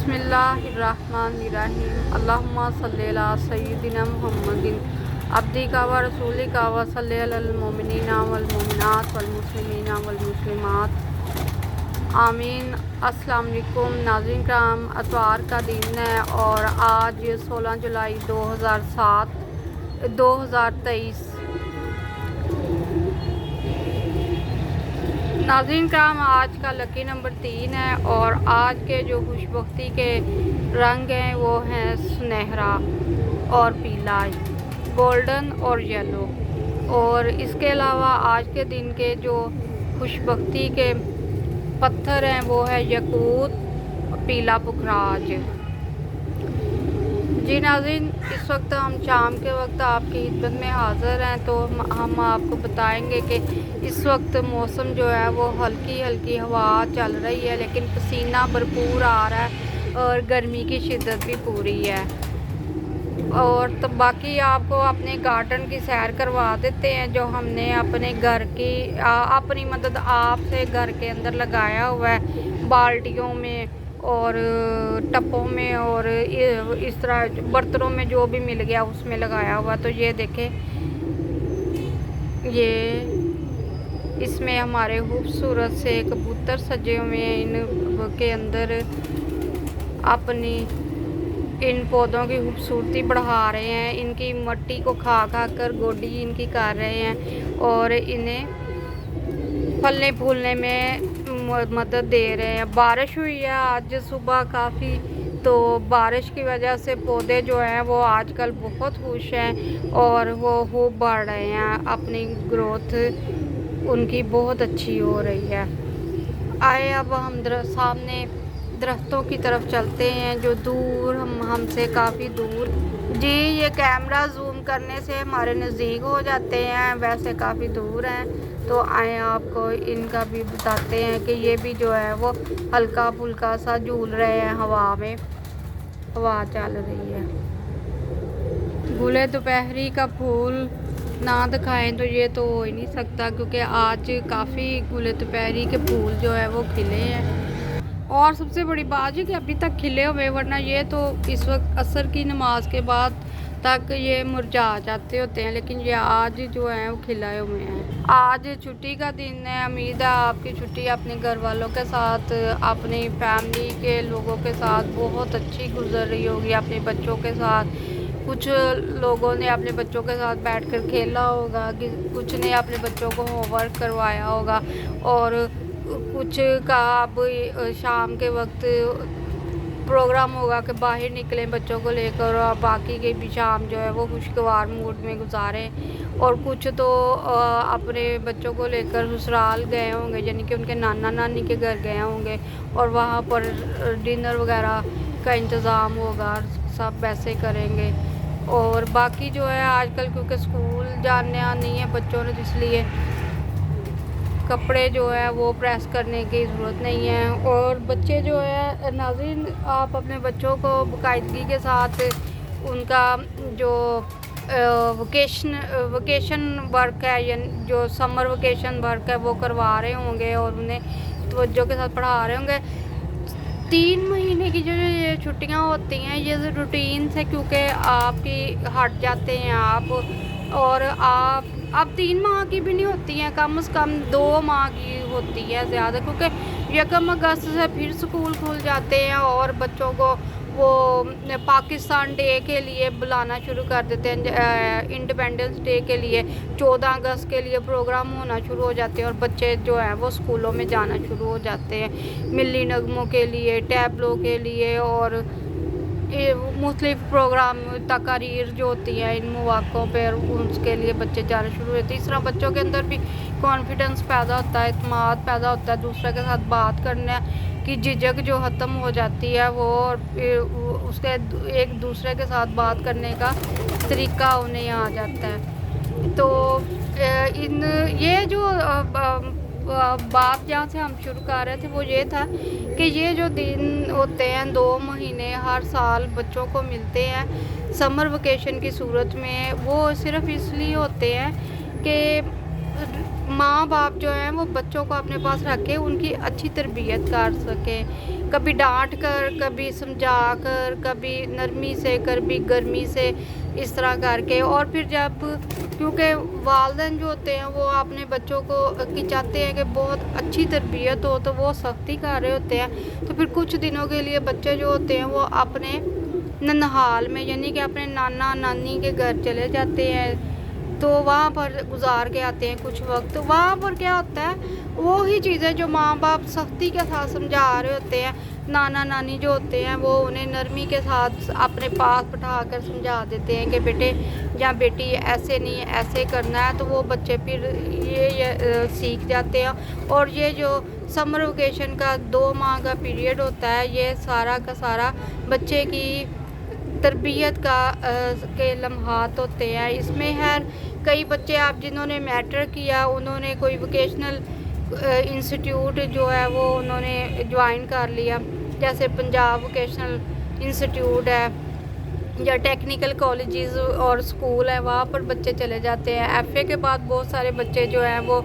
बिस्मिल्लाहिर्रहमानिर्रहीम। अल्लाहुम्मा सल्ली अला सय्यिदिना मुहम्मदिन अब्दिका व रसूलिका व सल्ली अलल मोमिनीना वल मोमिनात वल मुस्लिमीना वल मुस्लिमात आमीन। अस्सलाम वालेकुम नाज़रीन कराम, अतवार का दिन है और आज 16 जुलाई 2023। नाज़रीन कराम, आज का लकी नंबर 3 है और आज के जो खुशबख्ती के रंग हैं वो हैं सुनहरा और पीला, गोल्डन और येलो। और इसके अलावा आज के दिन के जो खुशबख्ती के पत्थर हैं वो है यकूत, पीला पुखराज। जी नाज़रीन, इस वक्त हम शाम के वक्त आपकी खिदमत में हाज़िर हैं, तो हम आपको बताएंगे कि इस वक्त मौसम जो है वो हल्की हल्की हवा चल रही है, लेकिन पसीना भरपूर आ रहा है और गर्मी की शिद्दत भी पूरी है। और तो बाकी आपको अपने गार्डन की सैर करवा देते हैं, जो हमने अपने घर की अपनी मदद आपसे घर के अंदर लगाया हुआ है, बाल्टियों में और टपों में और इस तरह बर्तनों में जो भी मिल गया उसमें लगाया हुआ। तो ये देखें, ये इसमें हमारे खूबसूरत से कबूतर सजे हुए हैं, इनके अंदर अपनी इन पौधों की खूबसूरती बढ़ा रहे हैं, इनकी मट्टी को खा खा कर गोडी इनकी कर रहे हैं और इन्हें फलने फूलने में मदद दे रहे हैं। बारिश हुई है आज सुबह काफ़ी, तो बारिश की वजह से पौधे जो हैं वो आजकल बहुत खुश हैं और वो खूब बढ़ रहे हैं, अपनी ग्रोथ उनकी बहुत अच्छी हो रही है। आए अब हम सामने दरख्तों की तरफ चलते हैं जो दूर हमसे काफ़ी दूर। जी, ये कैमरा जूम करने से हमारे नज़दीक हो जाते हैं, वैसे काफ़ी दूर हैं। तो आए आपको इनका भी बताते हैं कि ये भी जो है वो हल्का फुल्का सा झूल रहे हैं हवा में, हवा चल रही है। गुले दोपहरी का फूल ना दिखाएं तो ये तो हो ही नहीं सकता, क्योंकि आज काफ़ी गुले दोपहरी के फूल जो है वो खिले हैं और सबसे बड़ी बात है कि अभी तक खिले हुए, वरना ये तो इस वक्त असर की नमाज के बाद तक ये मुरझा जाते होते हैं, लेकिन ये आज जो है वो खिलाए हुए हैं। आज छुट्टी का दिन है, उम्मीद है आपकी छुट्टी अपने घर वालों के साथ, अपनी फैमिली के लोगों के साथ बहुत अच्छी गुजर रही होगी, अपने बच्चों के साथ। कुछ लोगों ने अपने बच्चों के साथ बैठकर खेला होगा, कुछ ने अपने बच्चों को होमवर्क करवाया होगा और कुछ का अब शाम के वक्त प्रोग्राम होगा कि बाहर निकलें बच्चों को लेकर, और बाकी के भी शाम जो है वो खुशगवार मूड में गुजारें। और कुछ तो अपने बच्चों को लेकर ससुराल गए होंगे, यानी कि उनके नाना नानी के घर गए होंगे और वहाँ पर डिनर वगैरह का इंतज़ाम होगा, सब वैसे करेंगे। और बाकी जो है आजकल क्योंकि स्कूल जाना नहीं है बच्चों ने, इसलिए कपड़े जो है वो प्रेस करने की ज़रूरत नहीं है। और बच्चे जो है नाज़रीन, आप अपने बच्चों को बाकायदगी के साथ उनका जो वकेशन वर्क है, या जो समर वकेशन वर्क है वो करवा रहे होंगे और उन्हें तवज्जो के साथ पढ़ा रहे होंगे। 3 महीने की जो ये छुट्टियां होती हैं ये रूटीन से क्योंकि आपकी हट जाते हैं आप, और आप अब 3 माह की भी नहीं होती हैं, कम से कम 2 माह की होती है ज़्यादा, क्योंकि 1 अगस्त से फिर स्कूल खुल जाते हैं और बच्चों को वो पाकिस्तान डे के लिए बुलाना शुरू कर देते हैं, इंडिपेंडेंस डे के लिए 14 अगस्त के लिए प्रोग्राम होना शुरू हो जाते हैं और बच्चे जो हैं वो स्कूलों में जाना शुरू हो जाते हैं, मिली नगमों के लिए, टैबलों के लिए और मुख्तलिफ प्रोग्राम तकारीर जो होती हैं इन मौक़ों पर, उसके लिए बच्चे जाना शुरू होते हैं। इस तरह बच्चों के अंदर भी कॉन्फिडेंस पैदा होता है, इत्मीनान पैदा होता है, दूसरे के साथ बात करने की झिझक जो ख़त्म हो जाती है वो, उसके एक दूसरे के साथ बात करने का तरीका उन्हें आ जाता है। तो इन ये जो बात जहाँ से हम शुरू कर रहे थे वो ये था कि ये जो दिन होते हैं 2 महीने हर साल बच्चों को मिलते हैं समर वेकेशन की सूरत में, वो सिर्फ़ इसलिए होते हैं कि माँ बाप जो हैं वो बच्चों को अपने पास रख के उनकी अच्छी तरबियत कर सकें, कभी डांट कर, कभी समझा कर, कभी नरमी से, कभी गर्मी से, इस तरह करके। और फिर जब, क्योंकि वालिदैन जो होते हैं वो अपने बच्चों को कि चाहते हैं कि बहुत अच्छी तरबियत हो, तो वो सख्ती कर रहे होते हैं। तो फिर कुछ दिनों के लिए बच्चे जो होते हैं वो अपने ननिहाल में, यानी कि अपने नाना नानी के घर चले जाते हैं, तो वहाँ पर गुजार के आते हैं कुछ वक्त। तो वहाँ पर क्या होता है, वो ही चीज़ें जो माँ बाप सख्ती के साथ समझा रहे होते हैं, नाना नानी जो होते हैं वो उन्हें नरमी के साथ अपने पास बिठा कर समझा देते हैं कि बेटे या बेटी ऐसे नहीं, ऐसे करना है। तो वो बच्चे फिर ये सीख जाते हैं। और ये जो समर वेकेशन का 2 माह का पीरियड होता है, ये सारा का सारा बच्चे की तरबियत का के लम्हात होते हैं। इसमें कई बच्चे आप जिन्होंने मैट्रिक किया, उन्होंने कोई वोकेशनल इंस्टीट्यूट जो है वो उन्होंने ज्वाइन कर लिया, जैसे पंजाब वोकेशनल इंस्टीट्यूट है या टेक्निकल कॉलेजेस और स्कूल है, वहाँ पर बच्चे चले जाते हैं। एफए के बाद बहुत सारे बच्चे जो हैं वो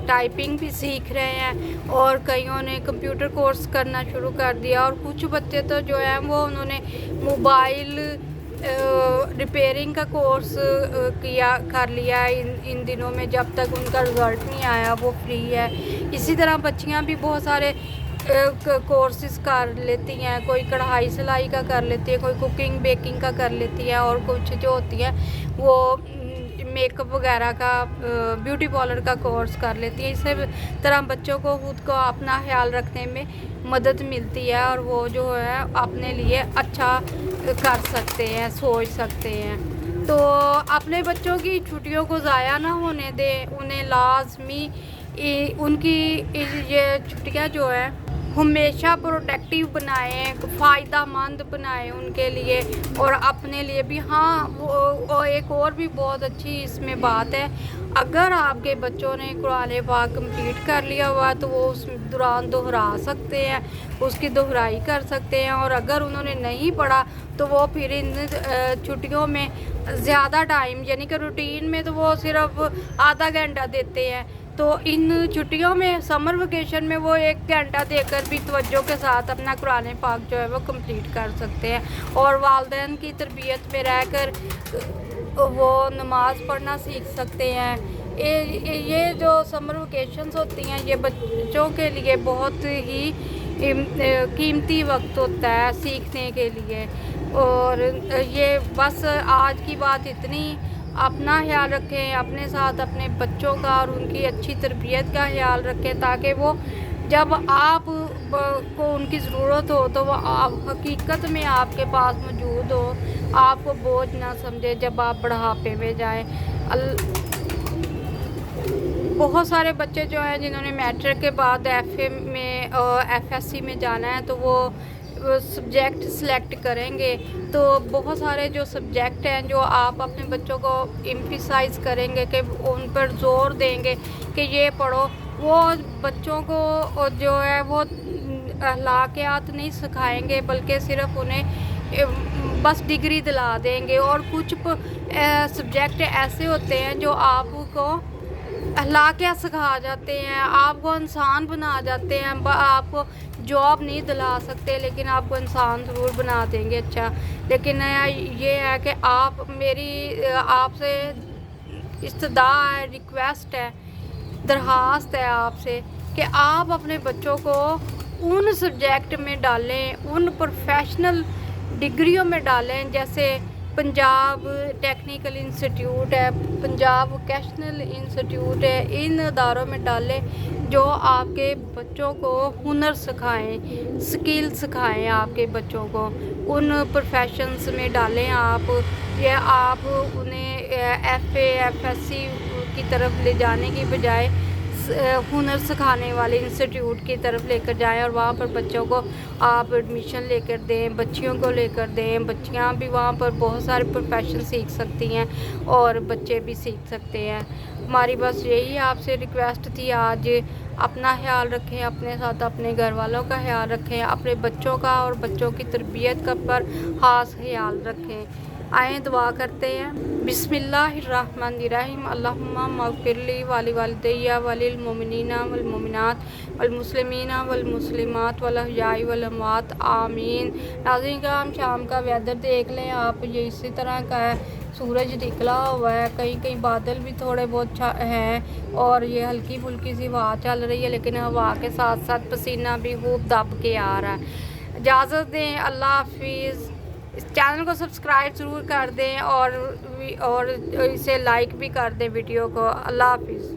टाइपिंग भी सीख रहे हैं, और कईयों ने कंप्यूटर कोर्स करना शुरू कर दिया। और कुछ बच्चे तो जो हैं वो उन्होंने मोबाइल रिपेयरिंग का कोर्स कर लिया इन दिनों में, जब तक उनका रिज़ल्ट नहीं आया वो फ्री है। इसी तरह बच्चियां भी बहुत सारे कोर्सेज कर लेती हैं, कोई कढ़ाई सिलाई का कर लेती है, कोई कुकिंग बेकिंग का कर लेती है, और कुछ जो होती है वो मेकअप वगैरह का, ब्यूटी पार्लर का कोर्स कर लेती है। इस तरह बच्चों को खुद को अपना ख्याल रखने में मदद मिलती है, और वो जो है अपने लिए अच्छा कर सकते हैं, सोच सकते हैं। तो अपने बच्चों की छुट्टियों को ज़ाया ना होने दें, उन्हें लाजमी उनकी ये छुट्टियां जो है हमेशा प्रोटेक्टिव बनाएं, फ़ायदा मंद बनाएं उनके लिए और अपने लिए भी। हाँ, वो एक और भी बहुत अच्छी इसमें बात है, अगर आपके बच्चों ने कुरान पाक कंप्लीट कर लिया हुआ तो वो उस दौरान दोहरा सकते हैं, उसकी दोहराई कर सकते हैं। और अगर उन्होंने नहीं पढ़ा तो वो फिर इन छुट्टियों में ज़्यादा टाइम, यानी कि रूटीन में तो वो सिर्फ आधा घंटा देते हैं, तो इन छुट्टियों में समर वेकेशन में वो 1 घंटा देकर भी तवज्जो के साथ अपना कुरान पाक जो है वो कंप्लीट कर सकते हैं। और वालिदैन की तरबियत में रहकर वो नमाज़ पढ़ना सीख सकते हैं। ये जो समर वेकेशंस होती हैं ये बच्चों के लिए बहुत ही कीमती वक्त होता है सीखने के लिए। और ये बस आज की बात इतनी। अपना ख्याल रखें, अपने साथ अपने बच्चों का और उनकी अच्छी तरबियत का ख्याल रखें, ताकि वो जब आप को उनकी ज़रूरत हो तो वो आप हकीकत में आपके पास मौजूद हो, आपको बोझ ना समझे जब आप बुढ़ापे में जाएं। बहुत सारे बच्चे जो हैं जिन्होंने मैट्रिक के बाद एफए में एफएससी में जाना है तो वो सब्जेक्ट सिलेक्ट करेंगे। तो बहुत सारे जो सब्जेक्ट हैं जो आप अपने बच्चों को एम्फिसाइज़ करेंगे कि उन पर ज़ोर देंगे कि ये पढ़ो, वो बच्चों को जो है वो अखलाकियात नहीं सिखाएंगे, बल्कि सिर्फ उन्हें बस डिग्री दिला देंगे। और कुछ सब्जेक्ट ऐसे होते हैं जो आपको अखलाकियात सिखा जाते हैं, आपको इंसान बना जाते हैं। आपको जॉब नहीं दिला सकते लेकिन आपको इंसान ज़रूर बना देंगे अच्छा। लेकिन ये है कि आप मेरी आपसे इस्तदा है, रिक्वेस्ट है, दरख्वास्त है आपसे कि आप अपने बच्चों को उन सब्जेक्ट में डालें, उन प्रोफेशनल डिग्रियों में डालें, जैसे पंजाब टेक्निकल इंस्टीट्यूट है, पंजाब वोकेशनल इंस्टीट्यूट है। इन अदारों में डालें जो आपके बच्चों को हुनर सिखाएं, स्किल सिखाएं आपके बच्चों को। उन प्रोफेशंस में डालें आप, या आप उन्हें एफए एफएससी की तरफ ले जाने की बजाय हुनर सिखाने वाले इंस्टीट्यूट की तरफ लेकर जाएं और वहाँ पर बच्चों को आप एडमिशन लेकर दें, बच्चियों को लेकर दें। बच्चियाँ भी वहाँ पर बहुत सारे प्रोफेशन सीख सकती हैं और बच्चे भी सीख सकते हैं। हमारी बस यही आपसे रिक्वेस्ट थी आज। अपना ख्याल रखें, अपने साथ अपने घर वालों का ख्याल रखें, अपने बच्चों का और बच्चों की तरबियत का पर ख़ास ख्याल रखें। آئیں دعا کرتے ہیں۔ بسم اللہ الرحمن الرحیم، اللہم اغفر لی ولی والدی وللمؤمنین والمؤمنات والمسلمین والمسلمات والاحیاء والاموات آمین۔ ناظرین کرام، شام کا ویدر دیکھ لیں آپ، یہ اسی طرح کا ہے، سورج نکلا ہوا ہے، کہیں کہیں بادل بھی تھوڑے بہت ہیں، اور یہ ہلکی پھلکی سی ہوا چل رہی ہے، لیکن ہوا کے ساتھ ساتھ پسینہ بھی خوب دب کے آ رہا ہے۔ اجازت دیں، اللہ حافظ۔ اس چینل کو سبسکرائب ضرور کر دیں اور اسے لائک بھی کر دیں ویڈیو کو۔ اللہ حافظ۔